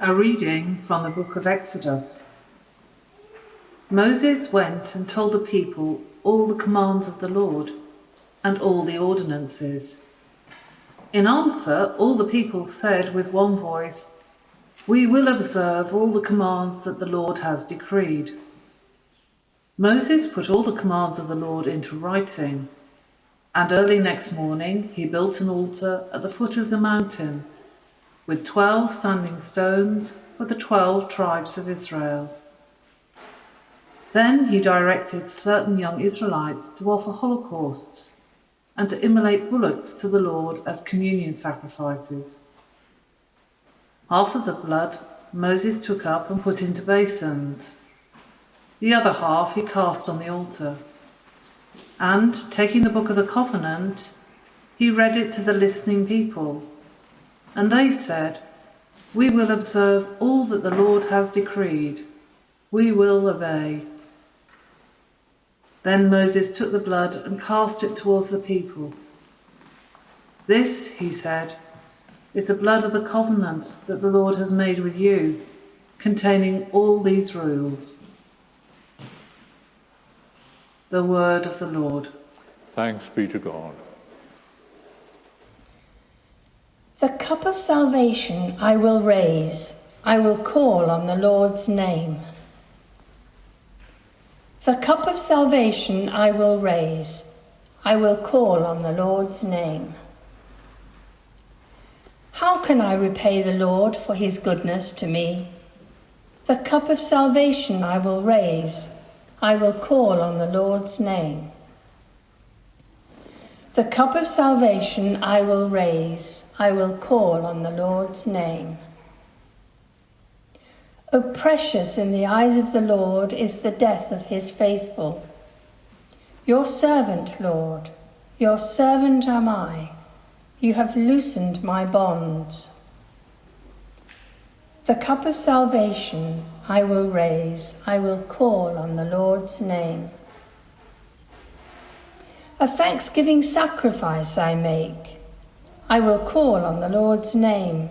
A reading from the book of Exodus. Moses went and told the people all the commands of the Lord and all the ordinances. In answer, all the people said with one voice, "We will observe all the commands that the Lord has decreed." Moses put all the commands of the Lord into writing, and early next morning he built an altar at the foot of the mountain with 12 standing stones for the 12 tribes of Israel. Then he directed certain young Israelites to offer holocausts and to immolate bullocks to the Lord as communion sacrifices. Half of the blood Moses took up and put into basins. The other half he cast on the altar. And, taking the book of the covenant, he read it to the listening people. And they said, "We will observe all that the Lord has decreed. We will obey." Then Moses took the blood and cast it towards the people. "This," he said, "is the blood of the covenant that the Lord has made with you, containing all these rules." The word of the Lord. Thanks be to God. The cup of salvation I will raise, I will call on the Lord's name. The cup of salvation I will raise, I will call on the Lord's name. How can I repay the Lord for his goodness to me? The cup of salvation I will raise, I will call on the Lord's name. The cup of salvation I will raise, I will call on the Lord's name. O precious in the eyes of the Lord is the death of his faithful. Your servant, Lord, your servant am I. You have loosened my bonds. The cup of salvation I will raise, I will call on the Lord's name. A thanksgiving sacrifice I make, I will call on the Lord's name.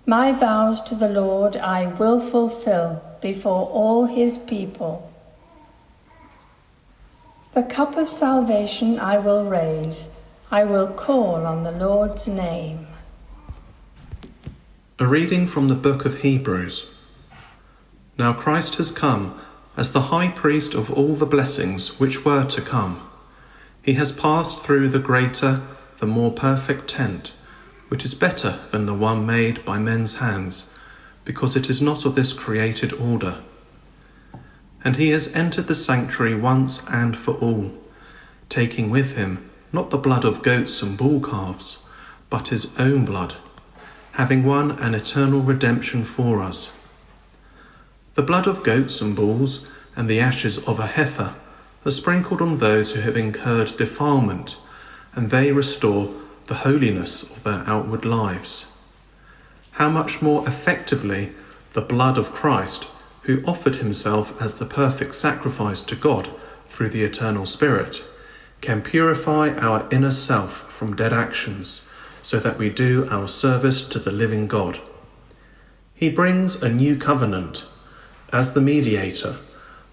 My vows to the Lord I will fulfill before all his people. The cup of salvation I will raise, I will call on the Lord's name. A reading from the book of Hebrews. Now Christ has come as the high priest of all the blessings which were to come. He has passed through the greater, the more perfect tent, which is better than the one made by men's hands, because it is not of this created order. And he has entered the sanctuary once and for all, taking with him not the blood of goats and bull calves, but his own blood, having won an eternal redemption for us. The blood of goats and bulls and the ashes of a heifer are sprinkled on those who have incurred defilement, and they restore the holiness of their outward lives. How much more effectively the blood of Christ, who offered himself as the perfect sacrifice to God through the eternal Spirit, can purify our inner self from dead actions, so that we do our service to the living God. He brings a new covenant as the mediator,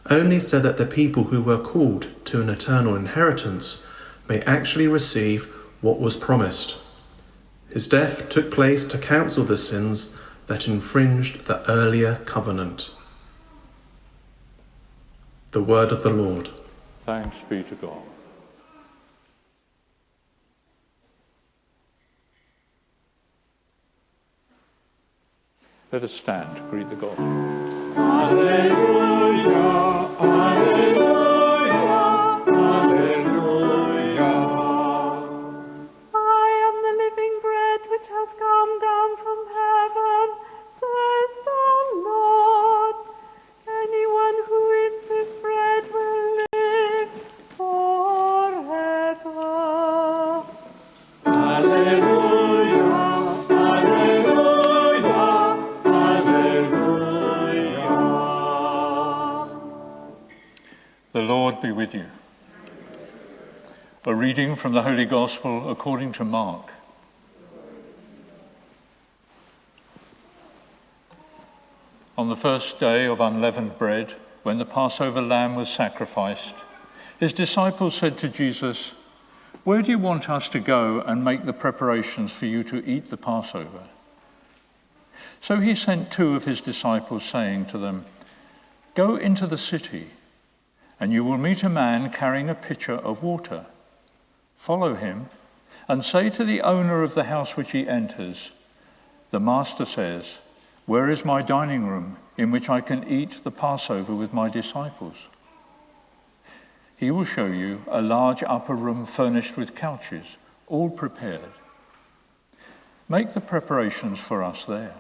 only so that the people who were called to an eternal inheritance may actually receive what was promised. His death took place to cancel the sins that infringed the earlier covenant. The word of the Lord. Thanks be to God. Let us stand to greet the God. Alleluia, alleluia, alleluia. I am the living bread which has come down from heaven, says the Lord. Anyone who eats this bread will live forever. Alleluia, alleluia, alleluia. The Lord be with you. A reading from the Holy Gospel according to Mark. On the first day of unleavened bread, when the Passover lamb was sacrificed, his disciples said to Jesus, "Where do you want us to go and make the preparations for you to eat the Passover?" So he sent 2 of his disciples, saying to them, "Go into the city, and you will meet a man carrying a pitcher of water. Follow him, and say to the owner of the house which he enters, 'The master says, where is my dining room in which I can eat the Passover with my disciples?' He will show you a large upper room furnished with couches, all prepared. Make the preparations for us there."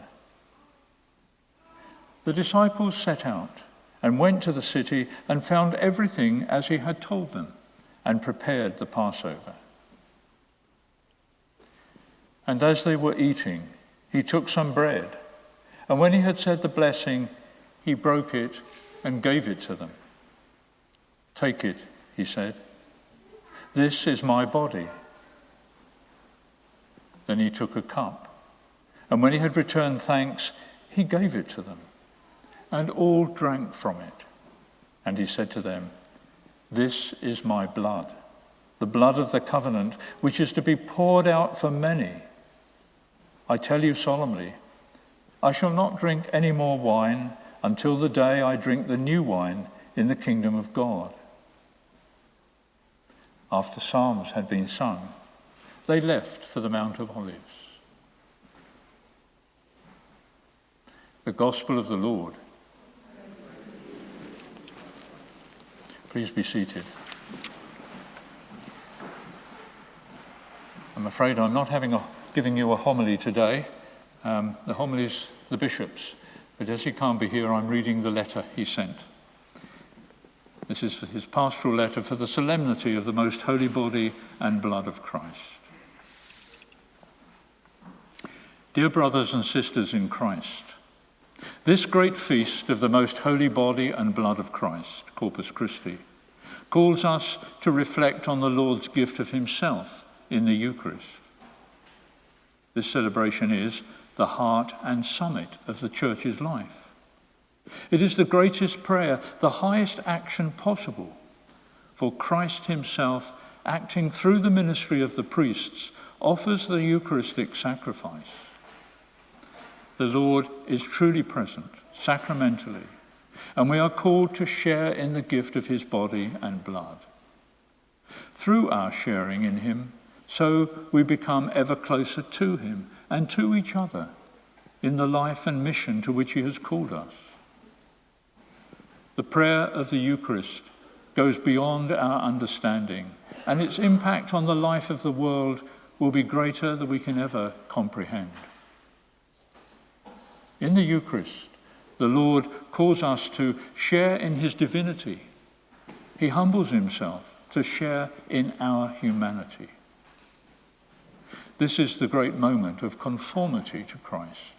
The disciples set out and went to the city and found everything as he had told them, and prepared the Passover. And as they were eating, he took some bread, and when he had said the blessing, he broke it and gave it to them. "Take it," he said. "This is my body." Then he took a cup, and when he had returned thanks, he gave it to them, and all drank from it. And he said to them, "This is my blood, the blood of the covenant, which is to be poured out for many. I tell you solemnly, I shall not drink any more wine until the day I drink the new wine in the kingdom of God." After psalms had been sung, they left for the Mount of Olives. The Gospel of the Lord. Please be seated. I'm afraid I'm not giving you a homily today. The homily's the bishop's, but as he can't be here, I'm reading the letter he sent. This is his pastoral letter for the solemnity of the most holy body and blood of Christ. Dear brothers and sisters in Christ, this great feast of the most holy body and blood of Christ, Corpus Christi, calls us to reflect on the Lord's gift of himself in the Eucharist. This celebration is the heart and summit of the Church's life. It is the greatest prayer, the highest action possible, for Christ himself, acting through the ministry of the priests, offers the Eucharistic sacrifice. The Lord is truly present, sacramentally, and we are called to share in the gift of his body and blood. Through our sharing in him, so we become ever closer to him and to each other in the life and mission to which he has called us. The prayer of the Eucharist goes beyond our understanding, and its impact on the life of the world will be greater than we can ever comprehend. In the Eucharist, the Lord calls us to share in his divinity. He humbles himself to share in our humanity. This is the great moment of conformity to Christ.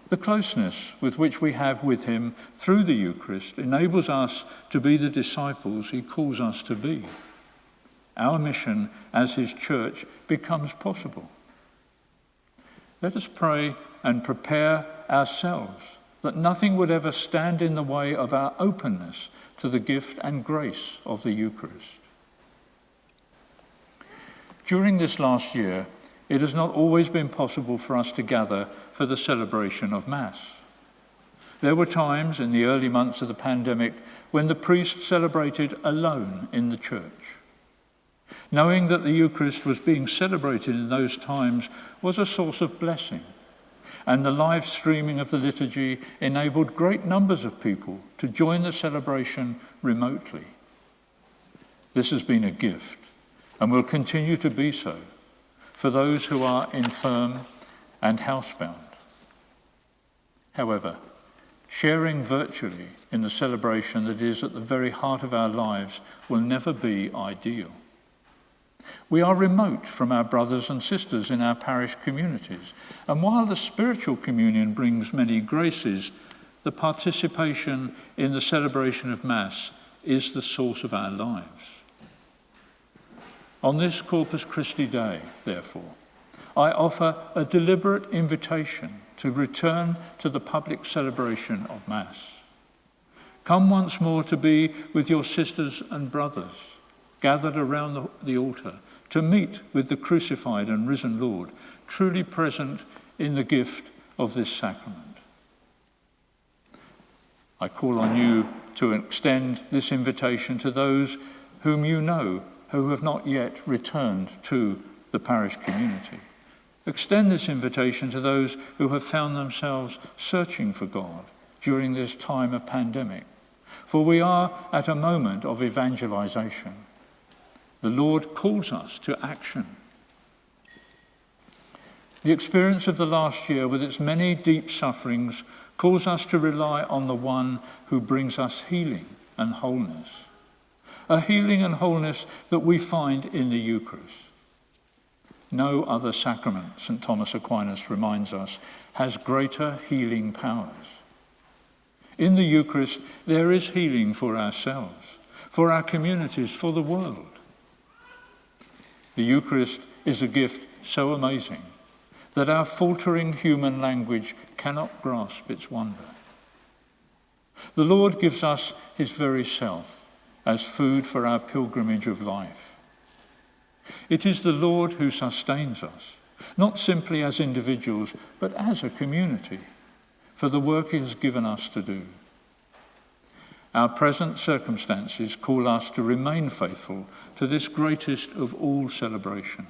The closeness with which we have with him through the Eucharist enables us to be the disciples he calls us to be. Our mission as his church becomes possible. Let us pray and prepare ourselves that nothing would ever stand in the way of our openness to the gift and grace of the Eucharist. During this last year, it has not always been possible for us to gather for the celebration of Mass. There were times in the early months of the pandemic when the priest celebrated alone in the church. Knowing that the Eucharist was being celebrated in those times was a source of blessing, and the live streaming of the liturgy enabled great numbers of people to join the celebration remotely. This has been a gift, and will continue to be so for those who are infirm and housebound. However, sharing virtually in the celebration that is at the very heart of our lives will never be ideal. We are remote from our brothers and sisters in our parish communities, and while the spiritual communion brings many graces, the participation in the celebration of Mass is the source of our lives. On this Corpus Christi Day, therefore, I offer a deliberate invitation to return to the public celebration of Mass. Come once more to be with your sisters and brothers, gathered around the altar, to meet with the crucified and risen Lord, truly present in the gift of this sacrament. I call on you to extend this invitation to those whom you know who have not yet returned to the parish community. Extend this invitation to those who have found themselves searching for God during this time of pandemic, for we are at a moment of evangelization. The Lord calls us to action. The experience of the last year, with its many deep sufferings, calls us to rely on the one who brings us healing and wholeness. A healing and wholeness that we find in the Eucharist. No other sacrament, St. Thomas Aquinas reminds us, has greater healing powers. In the Eucharist, there is healing for ourselves, for our communities, for the world. The Eucharist is a gift so amazing that our faltering human language cannot grasp its wonder. The Lord gives us his very self as food for our pilgrimage of life. It is the Lord who sustains us, not simply as individuals, but as a community, for the work he has given us to do. Our present circumstances call us to remain faithful to this greatest of all celebrations.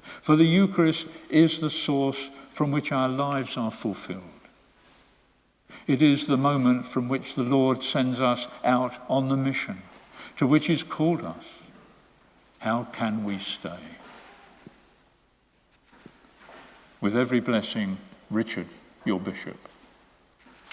For the Eucharist is the source from which our lives are fulfilled. It is the moment from which the Lord sends us out on the mission to which he's called us. How can we stay? With every blessing, Richard, your bishop.